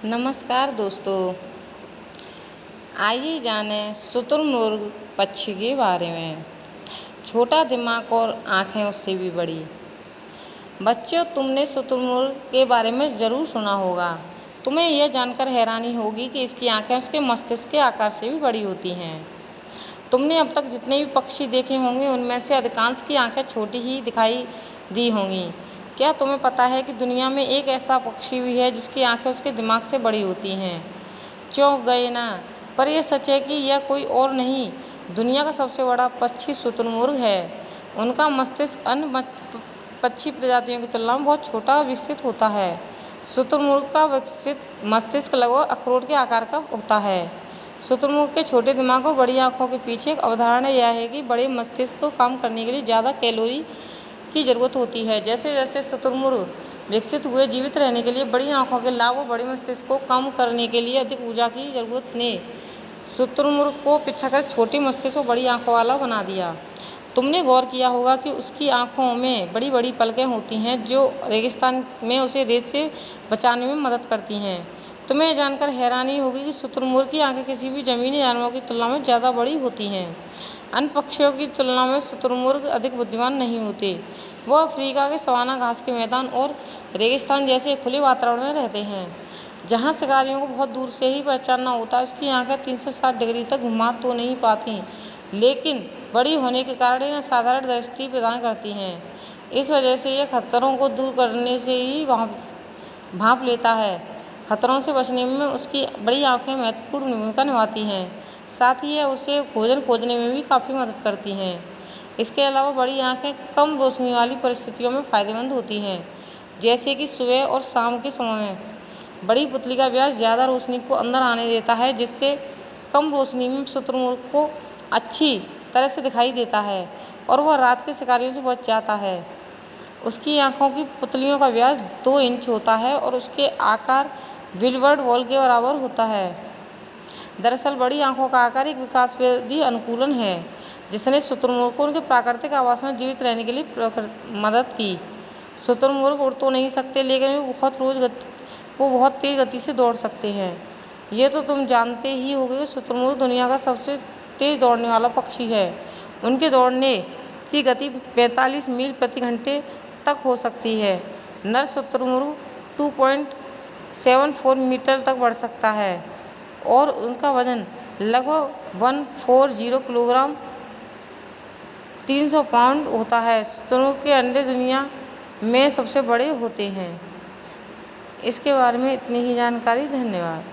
नमस्कार दोस्तों, आइए जानें शुतुरमुर्ग पक्षी के बारे में। छोटा दिमाग और आँखें उससे भी बड़ी। बच्चों, तुमने शुतुरमुर्ग के बारे में ज़रूर सुना होगा। तुम्हें यह जानकर हैरानी होगी कि इसकी आँखें उसके मस्तिष्क के आकार से भी बड़ी होती हैं। तुमने अब तक जितने भी पक्षी देखे होंगे उनमें से अधिकांश की आँखें छोटी ही दिखाई दी होंगी। क्या तुम्हें पता है कि दुनिया में एक ऐसा पक्षी भी है जिसकी आँखें उसके दिमाग से बड़ी होती हैं? चौंक गए ना? पर यह सच है कि यह कोई और नहीं, दुनिया का सबसे बड़ा पक्षी शुतुरमुर्ग है। उनका मस्तिष्क अन्य पक्षी प्रजातियों की तुलना में बहुत छोटा और विकसित होता है। शुतुरमुर्ग का विकसित मस्तिष्क लगभग अखरोट के आकार का होता है। शुतुरमुर्ग के छोटे दिमाग और बड़ी आँखों के पीछे एक अवधारणा यह है कि बड़े मस्तिष्क को काम करने के लिए ज़्यादा कैलोरी की ज़रूरत होती है। जैसे जैसे शुतुरमुर्ग विकसित हुए, जीवित रहने के लिए बड़ी आँखों के लाभ और बड़े मस्तिष्क को कम करने के लिए अधिक ऊर्जा की ज़रूरत ने शुतुरमुर्ग को पिछाकर छोटे मस्तिष्क और बड़ी आँखों वाला बना दिया। तुमने गौर किया होगा कि उसकी आँखों में बड़ी बड़ी पलकें होती हैं जो रेगिस्तान में उसे रेत से बचाने में मदद करती हैं। तुम्हें यह जानकर हैरानी होगी कि शुतुरमुर्ग की आँखें किसी भी जमीनी जानवरों की तुलना में ज़्यादा बड़ी होती हैं। अन्य पक्षियों की तुलना में शुतुरमुर्ग अधिक बुद्धिमान नहीं होते। वह अफ्रीका के सवाना घास के मैदान और रेगिस्तान जैसे खुले वातावरण में रहते हैं, जहाँ शिकारियों को बहुत दूर से ही पहचानना होता है। उसकी आँखें 360 डिग्री तक घुमा तो नहीं पाती, लेकिन बड़ी होने के कारण इन्हें साधारण दृष्टि प्रदान करती हैं। इस वजह से यह खतरों को दूर करने से ही भांप लेता है। खतरों से बचने में उसकी बड़ी आँखें महत्वपूर्ण भूमिका निभाती हैं। साथ ही यह उसे भोजन खोजने में भी काफ़ी मदद करती हैं। इसके अलावा बड़ी आँखें कम रोशनी वाली परिस्थितियों में फ़ायदेमंद होती हैं, जैसे कि सुबह और शाम के समय में। बड़ी पुतली का व्यास ज़्यादा रोशनी को अंदर आने देता है, जिससे कम रोशनी में शुतुरमुर्ग को अच्छी तरह से दिखाई देता है और वह रात के शिकारियों से बच जाता है। उसकी आँखों की पुतलियों का व्यास 2 इंच होता है और उसके आकार विलवर्ड बॉल के बराबर होता है। दरअसल बड़ी आँखों का आकार एक विकासवादी अनुकूलन है जिसने शुतुरमुर्ग को उनके प्राकृतिक आवास में जीवित रहने के लिए मदद की। शुतुरमुर्ग उड़ तो नहीं सकते, लेकिन वो बहुत तेज़ गति से दौड़ सकते हैं। ये तो तुम जानते ही होगे कि शुतुरमुर्ग दुनिया का सबसे तेज़ दौड़ने वाला पक्षी है। उनके दौड़ने की गति 45 मील प्रति घंटे तक हो सकती है। नर शुतुरमुर्ग 2.74 मीटर तक बढ़ सकता है और उनका वजन लगभग 140 किलोग्राम 300 पाउंड होता है। शुतुरमुर्ग के अंडे दुनिया में सबसे बड़े होते हैं। इसके बारे में इतनी ही जानकारी। धन्यवाद।